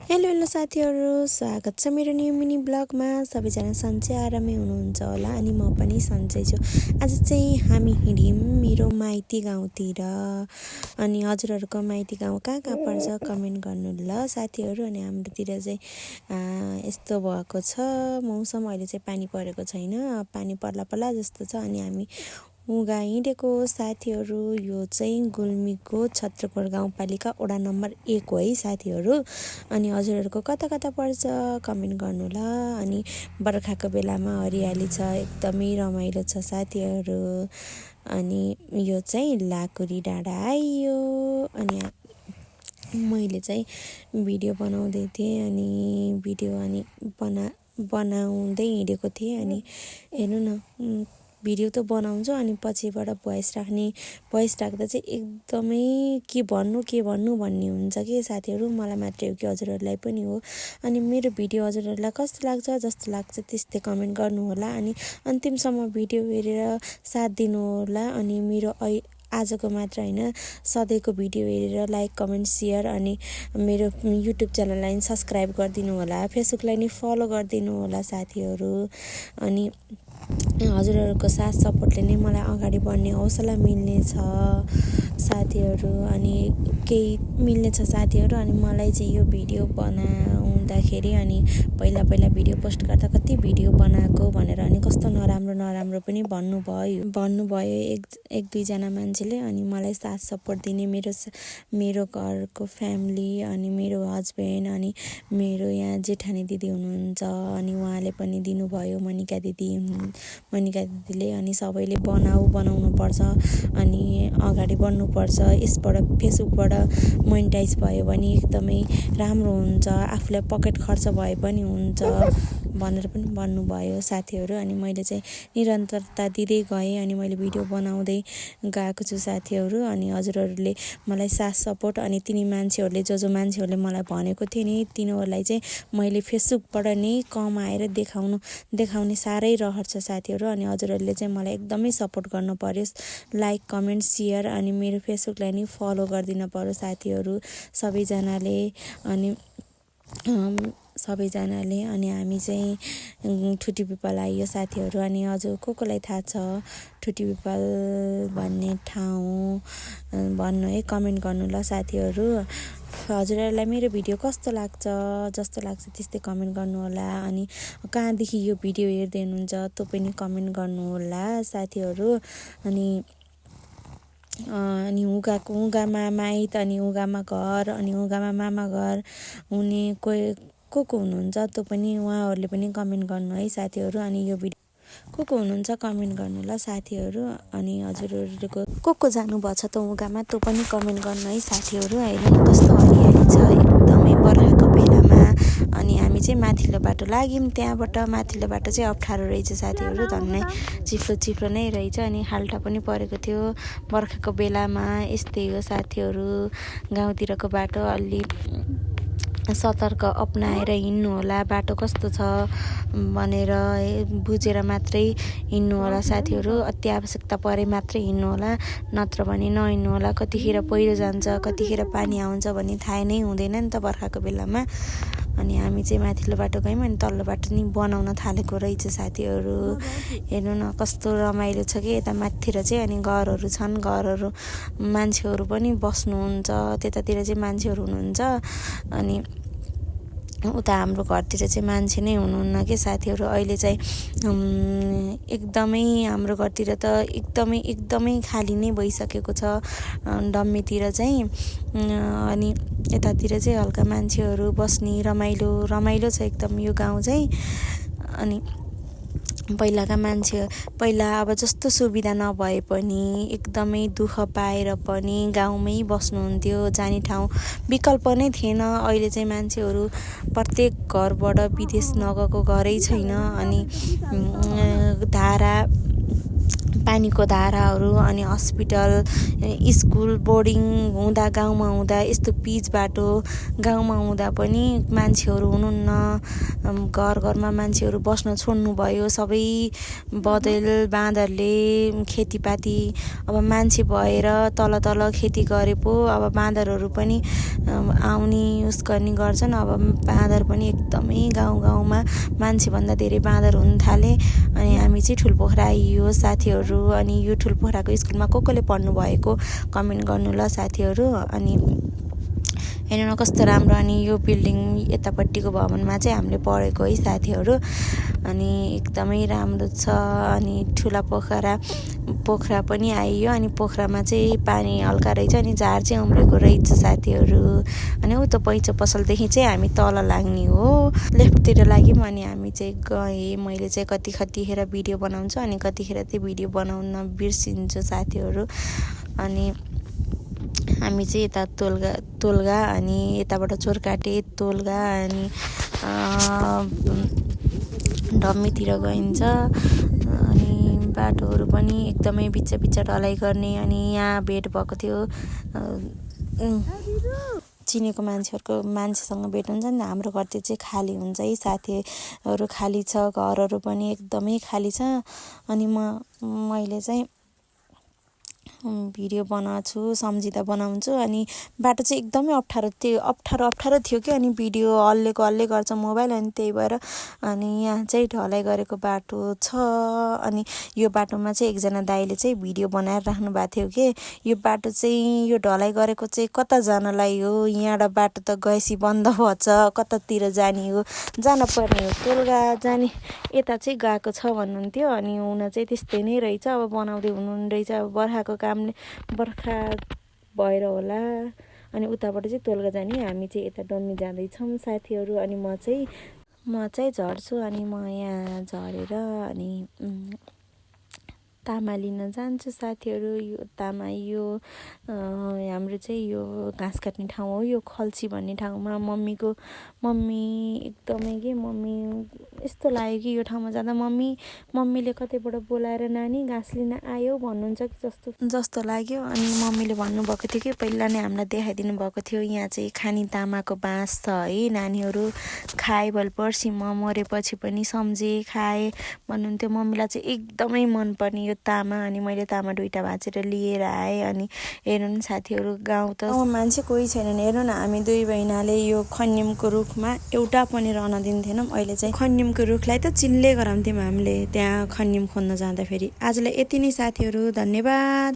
Hello hello साथीहरू, स्वागत छ मेरो न्यू मिनी ब्लगमा। सबैजना सन्चै आरामै हुनुहुन्छ होला अनि म पनि सन्चै छु। आज चाहिँ हामी हिँड्यौँ मेरो माइती गाउँतिर। अनि हजुरहरूको माइती गाउँ कहाँ कहाँ पर्छ कमेन्ट गर्नु ल साथीहरू। अनि हाम्रोतिर चाहिँ यस्तो भएको छ मौसम, अहिले चाहिँ पानी परेको छैन, पानी पर्ला जस्तो छ। अनि हामी उगा हिँडेको साथीहरू। यो चाहिँ गुल्मीको छत्रकोट गाउँपालिका वडा नम्बर 1 हो है साथीहरू। अनि हजुरहरूको कता कता पर्छ कमेन्ट गर्नु ल। अनि बर्खाको बेलामा हरियाली छ, एकदमै रमाइलो छ साथीहरू। अनि यो चाहिँ लाकुरी डाँडा आइयो। अनि मैले चाहिँ भिडियो बनाउँदै थिएँ अनि बनाउँदै हिँडेको थिएँ। अनि हेर्नु न, भिडियो त बनाउँछु अनि पछिबाट भोइस राख्दा चाहिँ एकदमै के भन्नु भन्ने हुन्छ कि साथीहरू। मलाई मात्रै हो कि हजुरहरूलाई पनि हो। अनि मेरो भिडियो हजुरहरूलाई कस्तो लाग्छ, जस्तो लाग्छ त्यस्तै कमेन्ट गर्नु होला। अनि अन्तिमसम्म भिडियो हेरेर साथ दिनु होला। अनि मेरो आजको मात्र होइन, सधैँको भिडियो हेरेर लाइक कमेन्ट सेयर अनि मेरो युट्युब च्यानललाई सब्सक्राइब गरिदिनु होला, फेसबुकलाई नि फलो गरिदिनु होला साथीहरू। अनि हजुरहरूको साथ सपोर्टले नै मलाई अगाडि बढ्ने हौसला मिल्नेछ साथीहरू। अनि केही मिल्नेछ साथीहरू। अनि मलाई चाहिँ यो भिडियो बनाउँदाखेरि अनि पहिला भिडियो पोस्ट गर्दा कति भिडियो बनाएको भनेर अनि कस्तो नराम्रो पनि भन्नुभयो एक दुईजना मान्छेले। अनि मलाई साथ सपोर्ट दिने मेरो घरको फ्यामिली अनि मेरो हस्बेन्ड अनि मेरो यहाँ जेठानी दिदी हुनुहुन्छ, अनि उहाँले पनि दिनुभयो, मनिका दिदीले। अनि सबैले बनाउनुपर्छ अनि अगाडि बढ्नुपर्छ। यसबाट फेसबुकबाट मोनिटाइज भयो भने एकदमै राम्रो हुन्छ, आफूलाई पकेट खर्च भए पनि हुन्छ भनेर पनि भन्नुभयो साथीहरू। अनि मैले चाहिँ निरन्तरता दिँदै गएँ अनि मैले भिडियो बनाउँदै गएको छु साथीहरू। अनि हजुरहरूले मलाई साथ सपोर्ट अनि तिनी मान्छेहरूले जो मान्छेहरूले मलाई भनेको थियो नि, तिनीहरूलाई चाहिँ मैले फेसबुकबाट नै कमाएर देखाउने साह्रै रहर छ साथीहरू। अनि हजुरहरूले चाहिँ मलाई एकदमै सपोर्ट गर्नु पर्यो, लाइक कमेन्ट सेयर अनि मेरो फेसबुकलाई नि फलो गरिदिनु पर्यो साथीहरू सबैजनाले। अनि हामी चाहिँ ठुटी पिपल आइयो साथीहरू। अनि हजुर कोलाई थाहा छ ठुटी पिपल भन्ने ठाउँ भन्नु है, कमेन्ट गर्नु ल साथीहरू। हजुरहरूलाई मेरो भिडियो कस्तो लाग्छ, जस्तो लाग्छ त्यस्तै कमेन्ट गर्नु होला। अनि कहाँदेखि यो भिडियो हेर्दै हुनुहुन्छ त्यो पनि कमेन्ट गर्नु होला साथीहरू। अनि उगामा माइत अनि उगामा घर अनि उगामा मामा घर हुने को हुनुहुन्छ त्यो पनि उहाँहरूले पनि कमेन्ट गर्नु है साथीहरू। अनि यो भिडियो को हुनुहुन्छ कमेन्ट गर्नु ल साथीहरू। अनि हजुरहरूको को जानुभएको छ त उगामा त्यो पनि कमेन्ट गर्नु है साथीहरू। हेर्नु कस्तो हरियाली छ एकदमै बर्खाको बेलामा। अनि हामी चाहिँ माथिल्लो बाटो लाग्यौँ, त्यहाँबाट माथिल्लो बाटो चाहिँ अप्ठ्यारो रहेछ साथीहरू, झन्नै चिप्लो नै रहेछ। अनि खाल्टा पनि परेको थियो बर्खाको बेलामा। यस्तै हो साथीहरू, गाउँतिरको बाटो अलि सतर्क अपनाएर हिँड्नु होला, बाटो कस्तो छ भनेर बुझेर मात्रै हिँड्नु होला साथीहरू। अति आवश्यकता परे मात्रै हिँड्नु होला, नत्र भने नहिँड्नु होला। कतिखेर पहिरो जान्छ, कतिखेर पानी आउँछ भन्ने थाहा नै हुँदैन नि त बर्खाको बेलामा। अनि हामी चाहिँ माथिल्लो बाटो गयौँ अनि तल्लो बाटो नि बनाउन थालेको रहेछ साथीहरू। हेर्नु न कस्तो रमाइलो छ कि यता माथितिर चाहिँ। अनि घरहरू छन्, मान्छेहरू पनि बस्नुहुन्छ, त्यतातिर चाहिँ मान्छेहरू हुनुहुन्छ। अनि उता हाम्रो घरतिर चाहिँ मान्छे नै हुनुहुन्न कि साथीहरू। अहिले चाहिँ एकदमै हाम्रो घरतिर त एकदमै खाली नै भइसकेको छ डम्मीतिर चाहिँ। अनि यतातिर चाहिँ हल्का मान्छेहरू बस्ने रमाइलो छ एकदम यो गाउँ चाहिँ। अनि पहिला अब जस्तो सुविधा नभए पनि एकदमै दुःख पाएर पनि गाउँमै बस्नुहुन्थ्यो, जाने ठाउँ विकल्प नै थिएन। अहिले चाहिँ मान्छेहरू प्रत्येक घरबाट विदेश नगएको घरै छैन। अनि पानीको धाराहरू अनि हस्पिटल स्कुल बोर्डिङ हुँदा गाउँमा हुँदा यस्तो पिच बाटो गाउँमा हुँदा पनि मान्छेहरू हुनुहुन्न घर घरमा मान्छेहरू बस्न छोड्नुभयो सबै बँदेल बाँदरले खेतीपाती अब मान्छे भएर तल तल खेती गरे पो अब बाँदरहरू पनि आउने उस गर्ने गर्छन् अब बाँदर पनि एकदमै गाउँमा मान्छेभन्दा धेरै बाँदर हुन थाले अनि हामी चाहिँ ठुलपोखरा आइयो साथीहरू अनि यो ठुलपोखराको स्कुलमा कसले पढ्नु भएको कमेन्ट गर्नु ल साथीहरू अनि हेर्नु न कस्तो राम्रो अनि यो बिल्डिङ यतापट्टिको भवनमा चाहिँ हामीले पढेको है साथीहरू अनि एकदमै राम्रो छ अनि ठुला पोखरा पनि आइयो अनि पोखरामा चाहिँ पानी हल्का रहेछ अनि झार चाहिँ उम्रेको रहेछ साथीहरू अनि उता पैँचो पसलदेखि चाहिँ हामी तल लाग्ने हो लेफ्टतिर लाग्यौँ अनि हामी चाहिँ गएँ मैले चाहिँ कतिखेर भिडियो बनाउँछु अनि कतिखेर चाहिँ भिडियो बनाउन बिर्सिन्छु साथीहरू अनि हामी चाहिँ यता तोलगा अनि यताबाट चोरकाटे तोलगा अनि डम्मीतिर गइन्छ अनि बाटोहरू पनि एकदमै बिच्चा ढलाइ गर्ने अनि यहाँ भेट भएको थियो चिनेको मान्छेसँग भेट हुन्छ नि हाम्रो घर चाहिँ खाली हुन्छ है साथीहरू खाली छ घरहरू पनि एकदमै खाली छ अनि मैले चाहिँ भिडियो बनाउँछु सम्झिँदा बनाउँछु अनि बाटो चाहिँ एकदमै अप्ठ्यारो थियो कि अनि भिडियो हल्ले गर्छ मोबाइल अनि त्यही भएर अनि यहाँ चाहिँ ढलाइ गरेको बाटो छ अनि यो बाटोमा चाहिँ एकजना दाइले चाहिँ भिडियो बनाएर राख्नु भएको थियो कि यो बाटो चाहिँ यो ढलाइ गरेको चाहिँ कता जानलाई हो यहाँबाट बाटो त गएपछि बन्द भएछ कतातिर जाने हो जान पर्ने हो तोलगा जाने यता चाहिँ गएको छ भन्नुहुन्थ्यो अनि हुन चाहिँ त्यस्तै नै रहेछ अब बनाउँदै हुनुहुँदैछ अब बर्खा भएर होला अनि उताबाट चाहिँ तोलगा जाने हामी चाहिँ यता डम्मी जाँदैछौँ साथीहरू अनि म चाहिँ झर्छु अनि म यहाँ झरेर अनि तामा लिन जान्छु साथीहरू यो तामा यो हाम्रो चाहिँ यो घाँस काट्ने ठाउँ हो यो खल्सी भन्ने ठाउँमा मम्मी एकदमै के मम्मी यस्तो लाग्यो कि यो ठाउँमा जाँदा मम्मीले कतैबाट बोलाएर नानी घाँस लिन आयो भन्नुहुन्छ कि जस्तो लाग्यो अनि मम्मीले भन्नुभएको थियो कि पहिला नै हामीलाई देखाइदिनु भएको थियो यहाँ चाहिँ खानी तामाको बाँस छ है नानीहरू खाए भोलि पर्सि म मरेपछि पनि सम्झे खाए भन्नुहुन्थ्यो मम्मीलाई चाहिँ एकदमै मनपर्ने यो तामा अनि मैले तामा 2टा भाँचेर लिएर आएँ अनि हेर्नु न साथीहरू गाउँ त मान्छे कोही छैनन् हेर्नु न हामी 2 बहिनाले यो खन्यमको रुखमा एउटा पनि रहन दिन्थेनौँ अहिले चाहिँ खन्यमको रुखलाई त चिल्ले गराउँथ्यौँ हामीले त्यहाँ खन्यम खोज्न जाँदाखेरि आजलाई यति नै साथीहरू धन्यवाद।